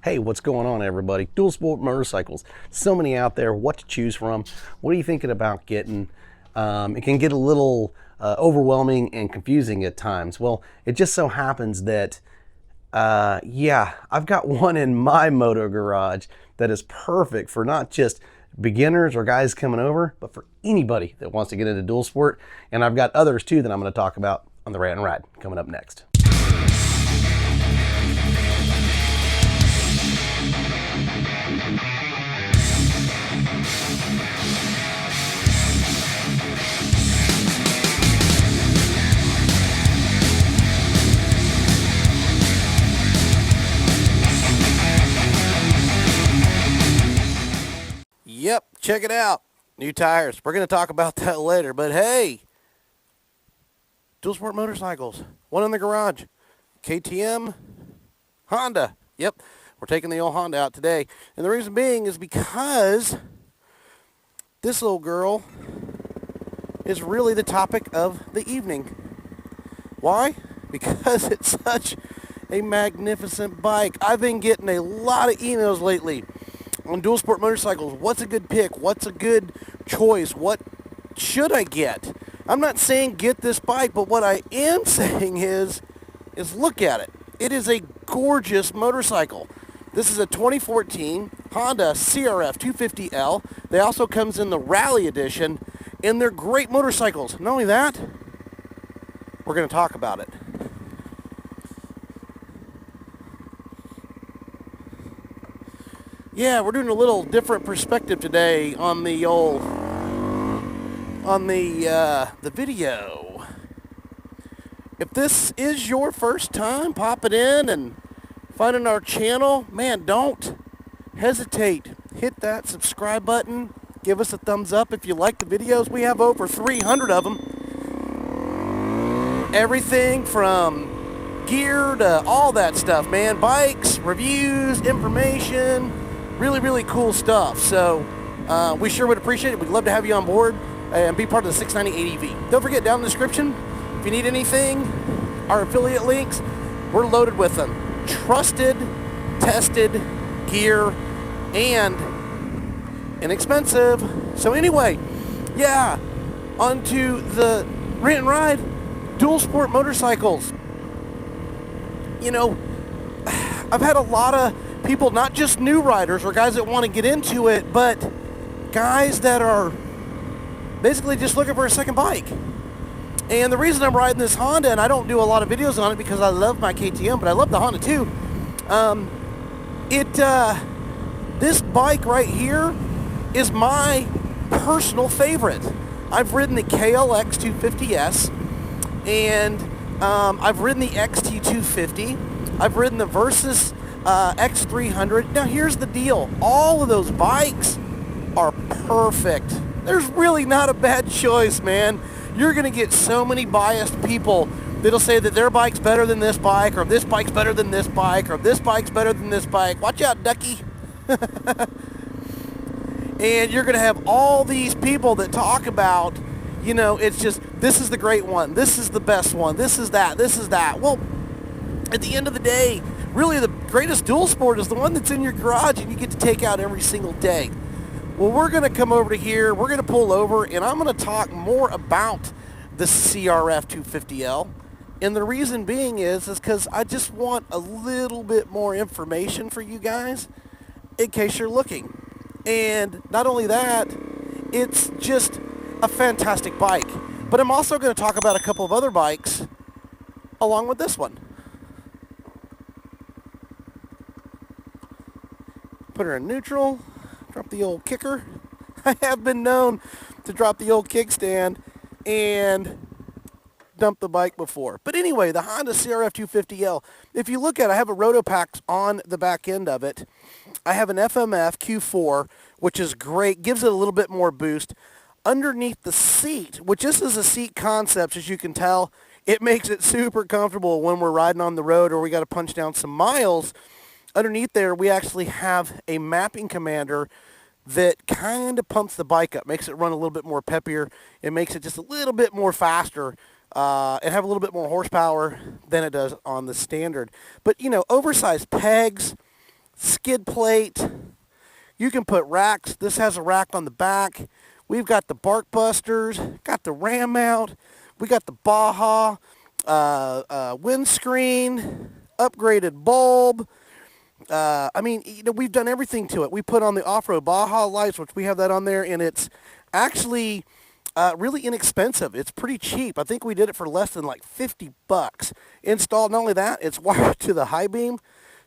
Hey, what's going on, everybody? Dual sport motorcycles. So many out there. What to choose from? What are you thinking about getting? It can get a little overwhelming and confusing at times. Well, it just so happens that, I've got one in my moto garage that is perfect for not just beginners or guys coming over, but for anybody that wants to get into dual sport. And I've got others too that I'm going to talk about on the Rant and Ride coming up next. Yep, check it out. New tires. We're going to talk about that later. But hey, dual sport motorcycles. One in the garage. KTM, Honda. Yep, we're taking the old Honda out today. And the reason being is because this little girl is really the topic of the evening. Why? Because it's such a magnificent bike. I've been getting a lot of emails lately on dual sport motorcycles. What's a good pick? What's a good choice? What should I get? I'm not saying get this bike, but what I am saying is look at it. It is a gorgeous motorcycle. This is a 2014 Honda CRF 250L. They also comes in the Rally Edition, and they're great motorcycles. Not only that, we're going to talk about it. Yeah, we're doing a little different perspective today on the video. If this is your first time popping in and finding our channel, man, don't hesitate. Hit that subscribe button. Give us a thumbs up if you like the videos. We have over 300 of them. Everything from gear to all that stuff, man. Bikes, reviews, information. Really cool stuff. So we sure would appreciate it. We'd love to have you on board and be part of the 690 ADV. Don't forget, down in the description, if you need anything, our affiliate links, we're loaded with them. Trusted, tested gear, and inexpensive. So anyway, yeah, onto the Rant and Ride dual sport motorcycles. You know, I've had a lot of people, not just new riders or guys that want to get into it, but guys that are basically just looking for a second bike. And the reason I'm riding this Honda, and I don't do a lot of videos on it because I love my KTM, but I love the Honda too. This bike right here is my personal favorite. I've ridden the KLX 250S, and I've ridden the XT250. I've ridden the Versys X300. Now here's the deal. All of those bikes are perfect. There's really not a bad choice, man. You're going to get so many biased people that'll say that their bike's better than this bike, or this bike's better than this bike, or this bike's better than this bike. Watch out, ducky. And you're going to have all these people that talk about, you know, it's just, this is the great one, this is the best one, this is that, this is that. Well, at the end of the day, really the greatest dual sport is the one that's in your garage and you get to take out every single day. Well, we're going to come over to here, we're going to pull over, and I'm going to talk more about the CRF 250L. And the reason being is because I just want a little bit more information for you guys in case you're looking. And not only that, it's just a fantastic bike. But I'm also going to talk about a couple of other bikes along with this one. Put her in neutral. Drop the old kicker. I have been known to drop the old kickstand and dump the bike before. But anyway, the Honda CRF 250L. If you look at it, I have a Rotopax on the back end of it. I have an FMF Q4, which is great. Gives it a little bit more boost. Underneath the seat, which this is a seat concept, as you can tell, it makes it super comfortable when we're riding on the road or we got to punch down some miles. Underneath there, we actually have a mapping commander that kind of pumps the bike up, makes it run a little bit more peppier. It makes it just a little bit more faster and have a little bit more horsepower than it does on the standard. But, you know, oversized pegs, skid plate. You can put racks. This has a rack on the back. We've got the Bark Busters, got the ram mount. We got the Baja windscreen, upgraded bulb. I mean, you know, we've done everything to it. We put on the off-road Baja lights, which we have that on there, and it's actually really inexpensive. It's pretty cheap. I think we did it for less than like 50 bucks. Installed, not only that, it's wired to the high beam.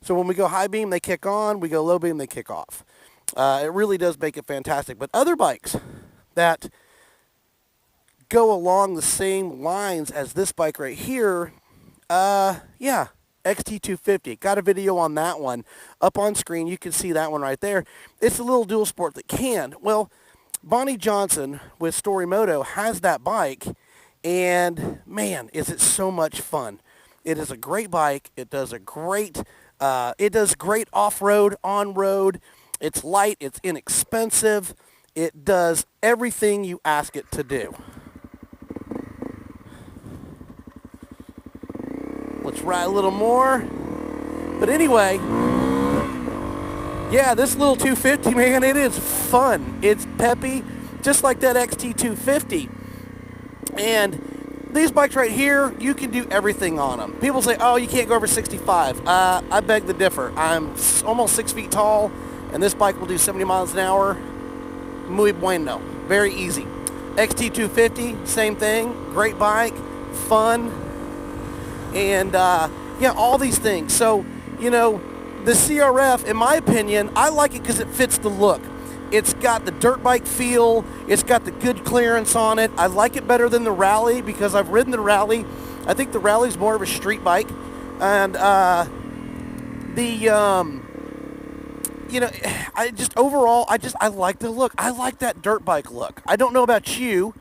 So when we go high beam, they kick on. We go low beam, they kick off. It really does make it fantastic. But other bikes that go along the same lines as this bike right here, yeah, XT250. Got a video on that one up on screen. You can see that one right there. It's a little dual sport that can. Well, Bonnie Johnson with Story Moto has that bike, and man, is it so much fun. It is a great bike. It does a great, great off-road, on-road. It's light. It's inexpensive. It does everything you ask it to do. Let's ride a little more. But anyway, yeah, this little 250, man, it is fun. It's peppy, just like that XT250. And these bikes right here, you can do everything on them. People say, oh, you can't go over 65. I beg to differ. I'm almost 6 feet tall, and this bike will do 70 miles an hour. Muy bueno. Very easy. XT250, same thing. Great bike, fun. And, yeah, all these things. So, you know, the CRF, in my opinion, I like it because it fits the look. It's got the dirt bike feel. It's got the good clearance on it. I like it better than the Rally because I've ridden the Rally. I think the Rally's more of a street bike. And, you know, I like the look. I like that dirt bike look. I don't know about you.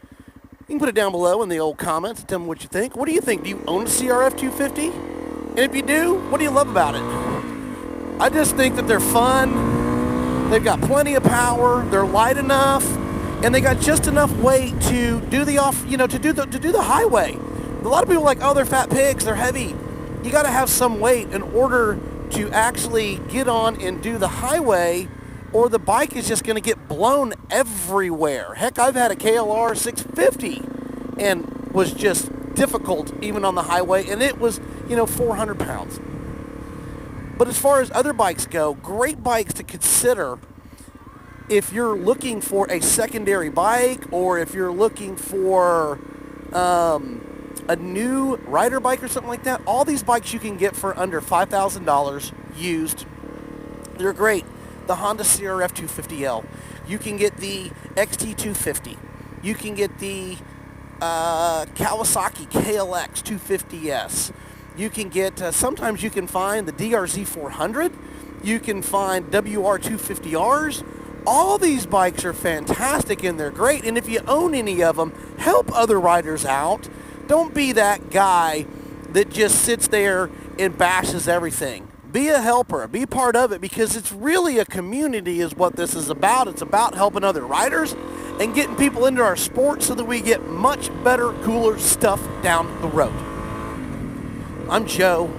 You can put it down below in the old comments. Tell me what you think. What do you think? Do you own a CRF 250? And if you do, what do you love about it? I just think that they're fun. They've got plenty of power. They're light enough, and they got just enough weight to do the to do the highway. A lot of people are like, oh, they're fat pigs. They're heavy. You got to have some weight in order to actually get on and do the highway, or the bike is just going to get blown everywhere. Heck, I've had a KLR 650 and was just difficult even on the highway, and it was, 400 pounds. But as far as other bikes go, great bikes to consider if you're looking for a secondary bike, or if you're looking for a new rider bike or something like that. All these bikes you can get for under $5,000 used. They're great. The Honda CRF 250L. You can get the XT250. You can get the Kawasaki KLX 250S. You can get, sometimes you can find the DRZ 400. You can find WR 250Rs. All these bikes are fantastic and they're great. And if you own any of them, help other riders out. Don't be that guy that just sits there and bashes everything. Be a helper. Be part of it, because it's really a community is what this is about. It's about helping other riders and getting people into our sport so that we get much better, cooler stuff down the road. I'm Joe,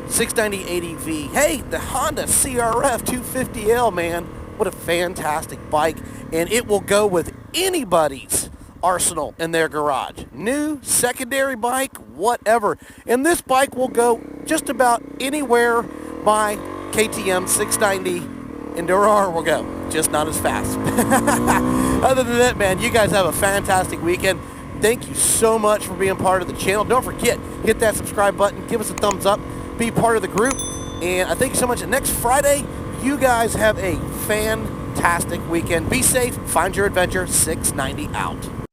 690 ADV. Hey, the Honda CRF 250L, man. What a fantastic bike. And it will go with anybody's arsenal in their garage. New, secondary bike, whatever. And this bike will go just about anywhere my KTM 690 Enduro'r will go, just not as fast. Other than that, man, you guys have a fantastic weekend. Thank you so much for being part of the channel. Don't forget, hit that subscribe button, give us a thumbs up, be part of the group, and I thank you so much. And next Friday, you guys have a fantastic weekend. Be safe, find your adventure. 690 out.